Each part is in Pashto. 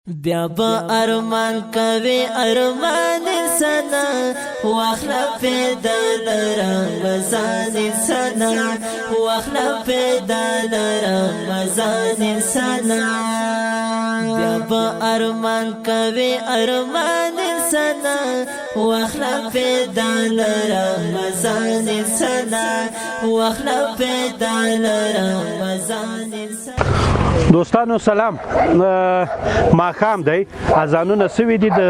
بیا با ارمان کوي ارمان سنا واخلا پیدا رمضان سنا واخلا پیدا رمضان سنا بیا با ارمان کوي ارمان سنا واخلا پیدا رمضان سنا واخلا پیدا رمضان سنا. دوستانو سلام. ماښام دی، اذانونه سوي دي، د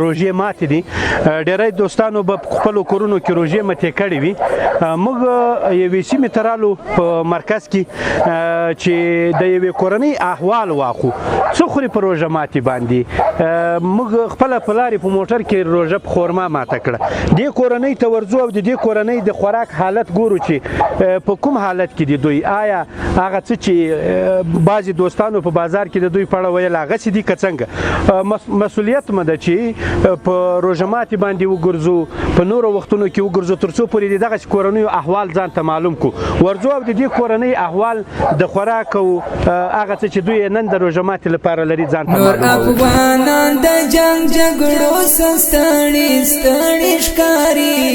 روژې ماتې دي. ډېری دوستانو به په خپلو کورونو کې روژې ماتې کړې وي. موږ یوې سیمې ته رالو په مرکز کې چې د یوې کورنۍ احوال واخلو، څه خوري په روژه ماتې باندې. موږ خپله په لارې په موټر کې روژه په خورما ماته کړه. دې کورنۍ ته ورځو او د دې کورنۍ د خوراک حالت ګورو چې په کوم حالت کې دي دوی. آیا هغه څه چې بعضې دوستانو په بازار کې د دوی په اړه ویل هغسې دي که څنګه؟ مسؤلیت مه ده چې په روژه ماتې باندې وګرځو، په نورو وختونو کې وګرځو، تر څو پورې د دغسې کورنیو احوال ځان ته معلوم کړو. ورځو او د دې کورنۍ احوال د خوراک او هغه څه چې دوی نن د روژه ماتې لپاره لري ځان ته معلوم کړو. افغانان د جنګ جګړو ستړي ستړي ښکاري،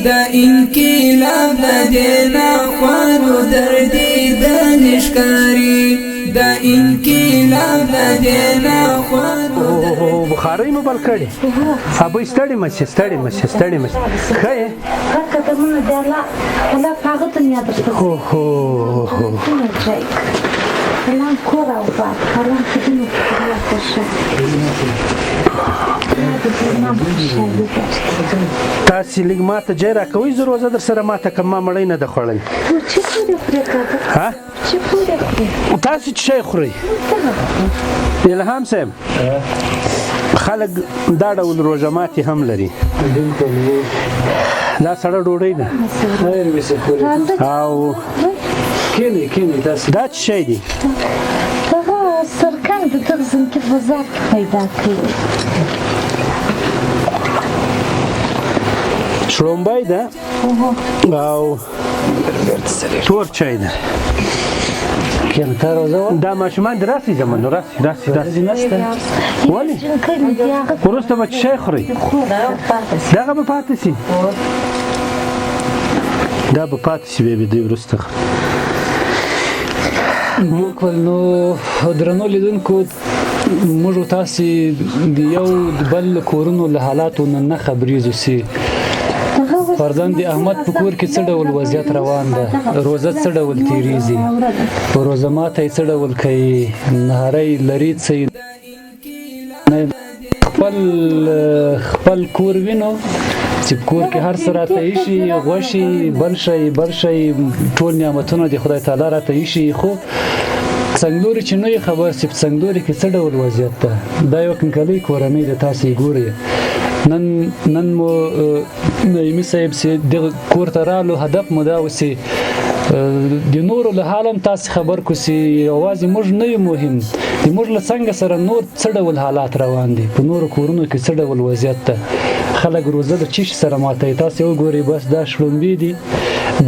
د انقلاب د دې ناخوالو دردي د نشکاري، د انقلاب د دې ناخوالو. بخارۍ مو بل کړې؟ ابۍ ستړې مه شې، ستړې مه شې، ستړې مه شې. ښه یې؟ تاسې لږ ماته جای راکوئ، زه روزه در سره ماته کړم، ما مړۍ نه ده خوړلې. تاسې څه شی خورئ؟ الهام صاحب، خلک دا ډول روژه ماتې هم لري. دا سړه ډوډۍ ده او دا څه شی دی؟ سرکان د تغذن کې بازار کې پیدا کړي. شړومبی ده او تور چای ده. دا ماشومان دې راسئ زموږ نو راسئ. ولې؟ وروسته به څه شی خورئ؟ دغه به پاتې شي، دا به پاتې شي بیا به دوی وروسته. نو درنو لیدونکو، موږ تاسې د یو بل کورونو له حالاتو نه خبریږو چې فرضاً د احمد په کور کې څه ډول وضعیت روان ده، روزه څه ډول تیریږي، په روزه ماته څه ډول کوي، نهاری لري څه خپل کور وینو چې کور کې هر څه راته ایښي، غوښې بل شی ټول نعمتونه د خدای تعالی راته ایښي. خو څنګلوري چې نه یې خبر چې په څنګلوري کې څه ډول وضعیت ده. دا یو کنکلۍ کورنۍ ده، تاسې ګورئ. نن مو نعیمي صاحب چې دغه کور ته رالو، هدف مو دا و چې د نورو له حال هم تاسې خبر کړو چې یوازې موږ نه یو مهم، د موږ له څنګه سره نور څه ډول حالات روان دي، په نورو کورونو کې څه ډول وضعیت ده. خلک روزه د چی سره ماتوي. تاسې وګورئ، بس دا شړومبې دي،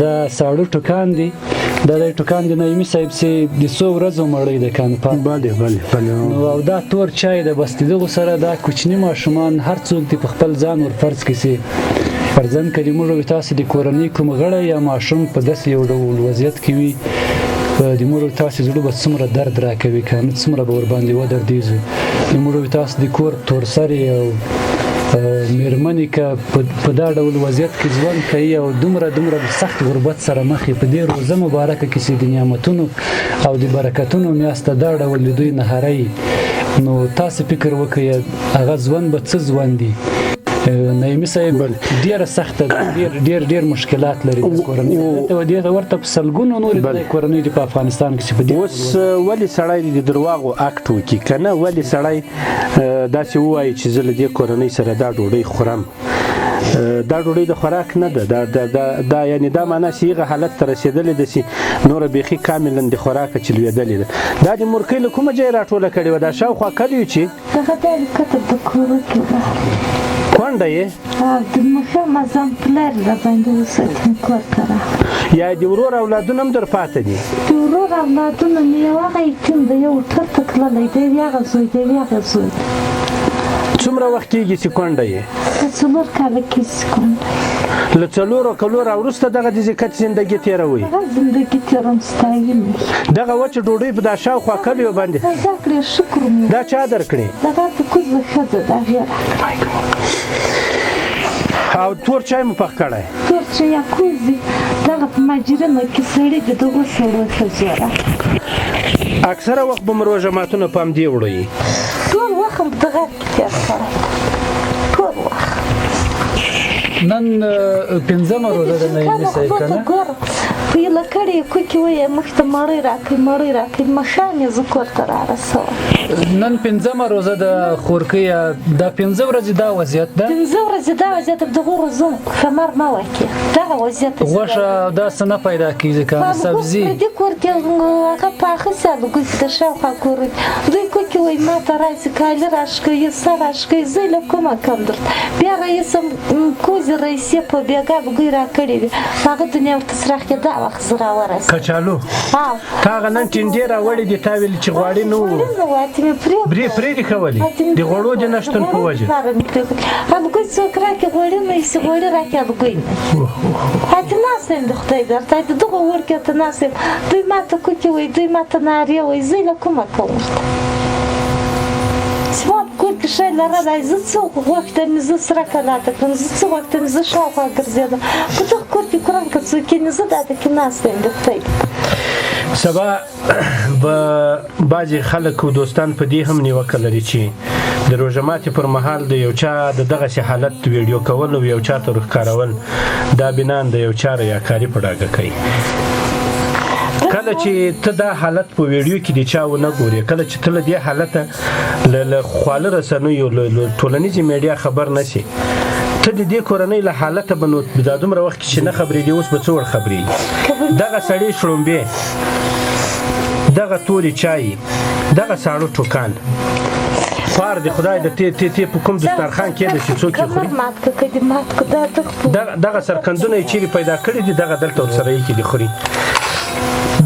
دا ساړه ټوکان دي، دا د ټوکان د نعیمي صاحب چې د څو ورځو مړۍ ده کنه. او دا تور چای ده. بس دغه سره دا کوچني ماشومان هر څوک دي په خپل ځان ور فرض کړي چې فرضاً که د موږ تاسې د کورنۍ کوم غړی یا ماشوم په داسې یو ډول وضعیت کې وي، د موږ تاسې زړه به څومره درد راکوي کنه، څومره به ورباندې ودردېږي. د موږ تاسې د کور تورسرې او مېرمنې که په دا ډول وضعیت کې ژوند کوي او دومره سخت غربت سره مخ یې په دې روزه مبارکه کې چې د نعمتونو او د برکتونو میاشت دا ډول د دوی نهاری، نو تاسې فکر وکړئ هغه ژوند به څه ژوند دي. نعیمي صاحب ډېره سخته ده، ډېر مشکلات لري د کورنۍ. دې ته ورته په سلګونو نورې کورنۍ دي په افغانستان کې چې په دې. اوس ولې سړی د درواغو اکټ وکړي که نه؟ ولې سړی داسې ووایي چې زه له دې کورنۍ سره دا ډوډۍ خورم؟ دا ډوډۍ د خوراک نه ده. دا یعنې دا معنا چې هغه حالت ته رسېدلې ده چې نوره بیخي کاملا د خوراکه چې لوېدلې ده. دا د مورکۍ له کومه ځای راټوله کړې وه؟ دا شاوخوا کلیو چې کونډه یې د مخه مزام پلر را باندې وساتم کور ته. یا د ورور اولادونه هم در پاتې دي؟ د ورور اولادونه مې یو هغه یتیم دی، یو ټر ته تللی دی، یو هغه زوی دی، یو هغه زوی دی. څومره وخت کېږي چې کونډه یې؟ 4 کاله کېږي چې کونډه یم. له 4 کالو راوروسته دغه د زکات زندګي تېروئ؟ هغه زندګي تېروم، ستاینه. دغه وچه ډوډۍ په دا شاوخوا کلیو باندې پیدا کړې، شکر مې دا چا درکړې؟ دغه په کوزه ښځه ده، هغې راکړې. او تور چای مو پخ کړی؟ تور چای یا کوزي دغه په ماجرینو کې سړي د دغو سړو ښځو راکړې. اکثره وخت به مو روژه ماتونه په همدې وړئ؟ ټول وخت هم دغه کې تېر کړی، ټول وخت. نن 5مه روژه ده نعیمي صاحب که نه؟ په یله کړې کوکې وایي مخې ته مړۍ راکړئ، مړۍ راکړئ، ماښام یې زه کور ته رارسوم. نن 5مه روژه ده خورکیه، دا 5 ورځې دا وضعیت ده؟ 5 ورځې دا وضعیت د دغو روزو فمر مه وکړي، دغه وضعیت غوښه دا څه نه پیدا کېږي که سبزي؟ دې کور کې هغه پاخه سي الوګي د شاوخوا کور دوی کوکې وایي ما ته راځي کالي راښکوي، سر راښکوي، زه یې له کومه کم درته. بیا رئیس کوزې رئیسې په بېګا بګۍ راکړې وي، هغه دنیا ورته څراغ کې دا وخت زه راورسېدم. کچالو تا هغه نن ټینډې راوړې دي، تا ویل چې غواړې نه وو؟ پرې دې کولې د غوړو د نشتون په وجه؟ الوګۍ څوک راکړي غوړي نه ایسي، غوړي راکړي الوګۍ نه. هلته ناسته یم د خدای درته، د دغو ور کې ته ناسته یم. دوی ما ته کوکې وایي، دوی ما ته نارې وایي، زه یې له کومه کوم ورته چې ما په کور کې شی لرلی، زه څه غوښتم زه سره کلاته کړم، زه څه غوښتم زه شاوخوا ګرځېدم. په دغه کور کې قرآن که څوک کښېني، زه دلته کې ناسته یم د خدای. سبا به بعضې خلک او دوستان په دې هم نیوکه لري چې د روژه ماتې پر مهال د یو چا د دغسې حالت ویډیو کول او یو چا ته ښکارول دا بنان د یو چا ریاکاري په ډاګه کوي. کله چې ته دا حالت په ویډیو کې د چا ونه ګورې، کله چې ته له دې حالته له خواله رسنیو له ټولنیزې میډیا خبر نه شي، ته د دې کورنۍ له حالته به نو دا دومره وخت کې چې نه خبرېدې، اوس به څه ور خبرېږي؟ دغه سړې شړومبې، دغه تورې چای، دغه ساړه ټوکان، پار د خدای د تی په کوم دسترخوان کې ده چې څوک یې خوري؟ دغه سرکندونه یې چیرې پیدا کړي دي، دغه دلته ورسره یې کې دي خوري.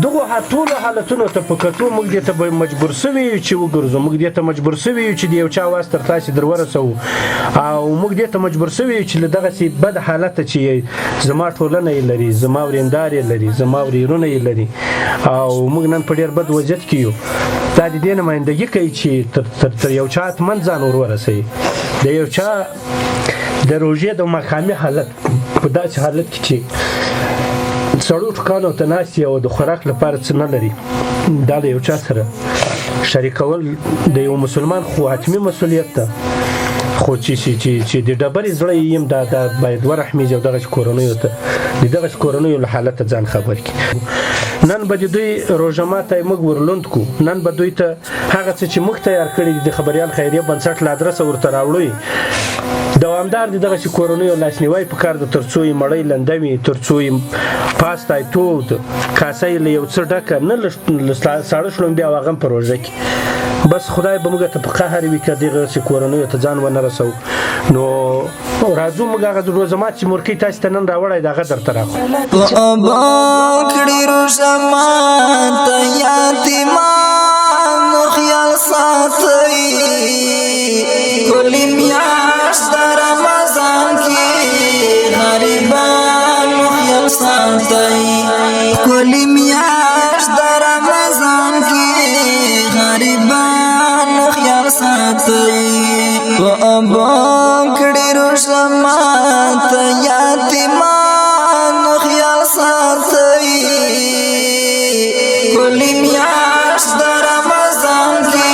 دغو ټولو حالتونو ته په کتو موږ دې ته مجبور سوي یو چې وګرځو، موږ دې ته مجبور سوي یو چې د یو چا واس تر تاسې در ورسوو، او موږ دې ته مجبور سوي یو چې له دغسې بد حالته چې زما ټولنه یې لري، زما ورېندار یې لري، زما ورېرونه یې لري، او موږ نن په ډېر بد وضعیت کې یو. دا د دې نمایندګي کوي چې تر یو چا حتمن ځان ور ورسوي. د یو چا د روژې د ماښامي حالت په داسې حالت کې چې سړو ټوکانو ته ناست او د خوراک لپاره څه نه لري، دا له یو چا سره شریکول د یو مسلمان خو حتمي مسؤلیت ده. خو چې د ډبرې زړه یې یم دا باید ورحمیږي او دغسې کورنیو ته د دغسې کورنیو له حالته ځان خبر کړي. نن به د دوی روژه ماتی موږ ورلوند کړو، نن به دوی ته هغه څه چې موږ تیار کړي دي د خبریال خیریه بنسټ له ادرسه ورته راوړو. دوامدار دي دغسې کورنیو لاسنیوی پکار ده، تر څو یې مړۍ لنده وي، تر څو یې پاستی تود، کاسه یې له یو څه ډکه، نه له ساړه شړومبې او هغه هم په روژه کې. بس خدای به موږ ته په قهر وي که دغسې کورنیو ته ځان ونه رسوو. نو راځو موږ هغه روژه مات چې مورکۍ تاسې ته نن راوړی د هغه درته راخورو. کړي روژه ماته یتیمانو خیال ساتئ، کلي میاشت د رمضان کې غریبانو خیال ساتئ، کلي میاشت د رمضان کې غریبانو خیال ساتئ. کړي روژه ماته یتیمانو خیال ساتئ، کلي میاشت د رمضان کې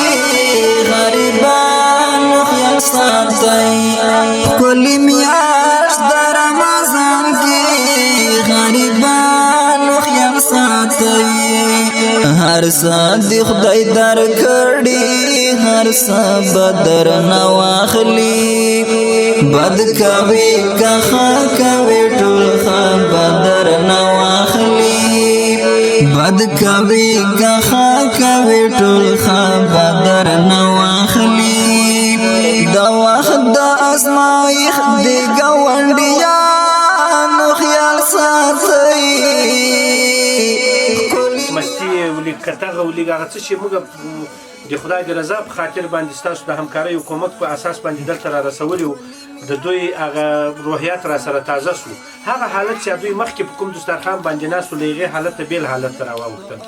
غریبانو خیال ساتئ، کلي میاشت د رمضان کې غریبانو خیال ساتئ. هر څه د خدای درکړي، هر څه به درنه واخلي، بد کوي که ښه کوي ټول ښه به درنه واخلي، بد کوي که ښه کوي ټول ښه به درنه واخلي. د وخت د ازمایښت د ګاونډیانو خیال ساتئ، او لږ هغه څه چې موږ د خدای د رضا په خاطر باندې ستاسو د همکارۍ او کومک په اساس باندې دلته را رسولي وو د دوی هغه روحیات را سره تازه سو هغه حالت چې دوی مخکې په کوم دسترخوان باندې ناستو له هغې حالت ته بېل حالت ته راواوښتل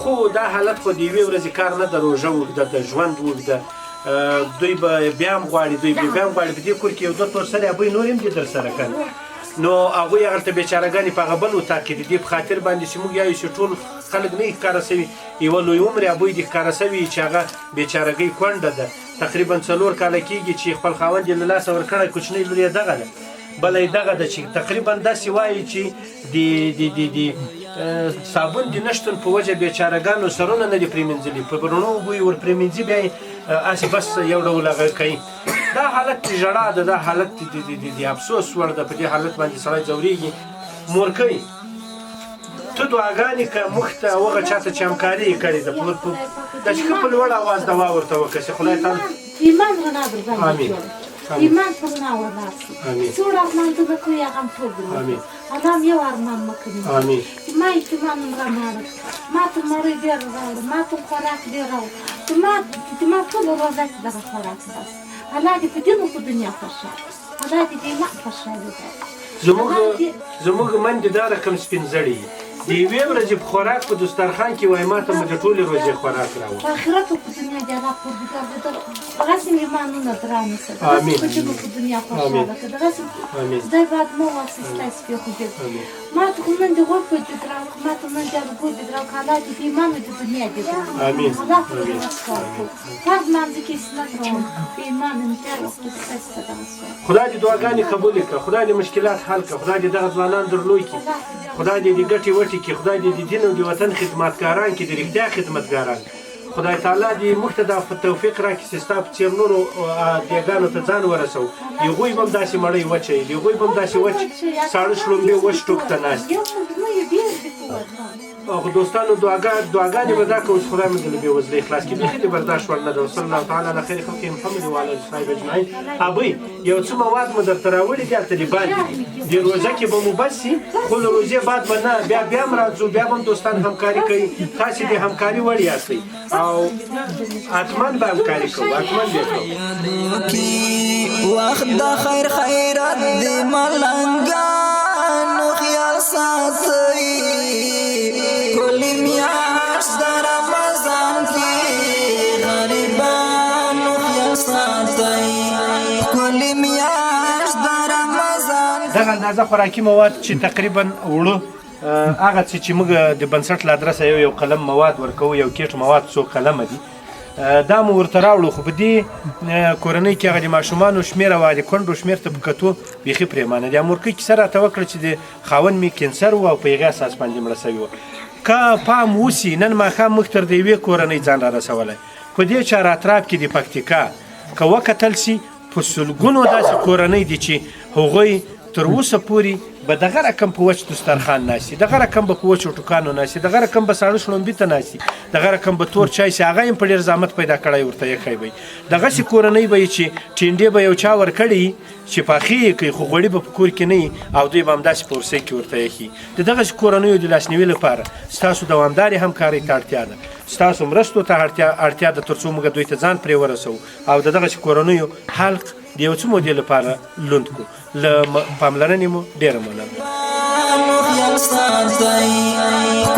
خو دا حالت خو د یوې ورځې کار نه د روژه اوږده د ژوند اوږده دوی به بیا هم غواړي دوی به بیا هم غواړي په دې کور کې یو دوه تور سره ابوی نور هم دي در سره که نو هغوی هغلته بیچارهګانې په هغه بل اتاق کې د دې په خاطر باندې چې موږ یایو چې ټول خلک نه ښکاره سوي یوه لوی عمر ابوی دې ښکاره سوي چې هغه بیچارهګۍ کونډه ده تقریبا 4 کاله کېږي چې خپل خاوند یې له لاسه ورکړی کوچنۍ لور یې دغه ده بله یې دغه ده چې تقریبا داسې وایي چې د صابون د نشتون په وجه بیچارهګانو سرونه نه دي پرېمینځلي په رڼو اوبو یې ور پرېمینځي بیا یې هسې بس یو ډول هغه کوي دا حالت د ژړا ده دا حالت د افسوس وړ ده په دې حالت باندې سړی ځورېږي مورکۍ ته دعاګانې که موږ ته هغه چا ته چې همکاري یې کړې ده دا چې ښه په لوړ اواز دوا ورته وکړه چې خدای تعالی ایمان رڼا در باندې جوړه ایمان پر رڼا ولاړ شي څوړ ارمانونه کوي هغه هم ټول دي الله هم یو ارمان مه کوي ما ایمان راناړه ما ته مړۍ ډېر راوړه ما ته خوراک ډېر راوړه ما ټوله روزه کې دغه خوراک بس الله دې په دې نو په دنیا خوشحاله الله دې دې ایمان خوشحاله زموږ مندې دا رقم سپین زړي د یوې ورځې په خوراک په دسترخوان کې وایي ما ته مو د ټولې ورځې خوراک راوړه په آخرت او په دنیا دې الله پروردګار دې هغسې ایمانونه درانیسه په دې په دنیا خوشحاله کړه دغسې خدای باید مو واسستی سپېښودې ما ته خو نن دې غوږ په دې راوړه ما ته نن دې ګوډ دې راوړه الله دې د ایمان د دنیا دې درانیسه الله پر دې وسپار کړو فرض لمانځه کې سنت راوړم په ایمان امتیاز وسپېسته دغسې خدای دې دعاګانې قبولې کړه خدای دې مشکلات حل کړه خدای دې دغه ځوانان درلوی کړي خدای دې د ګټې وټې کې خدای دې د دین او د وطن خدمتګاران کې د رښتیا خدمتګاران خدای تعالی دې موږ ته دا توفیق راکړي چې ستا په څېر نورو دیګانو ته ځان ورسوو هغوی به هم داسې مړۍ وچوي هغوی به هم داسې وچ ساړه شړومبې وچ ټوک ته ناست او دوستانو دعاګانې به دا کوو چې خدای موږ له بېوزلۍ خلاص کړي بیخي دې برداشت وړ نه ده وصلی الله تعالی علی خیر خلقه محمد وعلى آله وصحبه اجمعین ابۍ یو څه مواد مو درته راوړي دي هلته دې باندې دي د روژه کې به مو بس شي خو له روژې بعد به نه بیا هم راځو بیا به هم دوستان همکاري کوي تاسې د همکاري وړ یاستئ او حتما به همکاري کوو حتما به کوو وخت د خیر خیرات د ملنګانو خیال ساتئ کلی میاشت د رمضان کې غریبانو خیال ساتئ کلی میاشت د رمضان دغه اندازه خوراکي مواد چې تقریبا وړو هغه څه چې موږ د بنسټ له ادرسه یو قلم مواد ورکوو یو کیټ مواد څو قلمه دي دا مو ورته راوړو خو په دې کورنۍ کې هغه د ماشومانو شمېر او د کونډو شمېر ته په کتو بیخي پرېمانه دي مورکۍ کیسه راته وکړه چې د خاوند مې کینسر و او په هغې اساس باندې مړه سوې وه که پام وسي نن ماښام موږ تر د یوې کورنۍ ځان را رسولی په دې چار اطراف کې د پکتیکا که وکتل سي په سلګونو داسې کورنۍ دي چې هغوی تر اوسه پورې به دغه رقم په وچ دسترخوان ناستي دغه رقم به په وچو ټوکانو ناستي دغه رقم به ساړه شړومبي ته ناستي دغه رقم به تور چای سي هغه هم په ډېر زحمت پیدا کړی ورته یخی به دغسې کورنۍ به چې ټینډې به یو چا ورکړي چې پاخې یې کوي خو غوړي به په کور کې نه وي او دوی به همداسې په ورسۍ کې ورته یخي د دغسې کورنیو د لاسنیوي لپاره ستاسو دوامدارې همکارۍ ته اړتیا ده ستاسو مرستو ته اړتیا ده تر څو موږ دوی ته ځان پرې ورسوو او د دغسې کورنیو حلق د یو څه مودې لپاره لوند کړو له پاملرنې مو ډېره مننه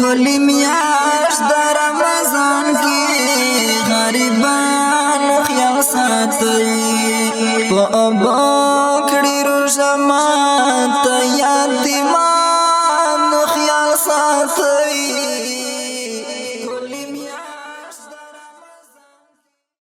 کلی میاشت د رمضان کې غریبانو خیال ساتئ په اوبو کړي روژه ماته یتیمان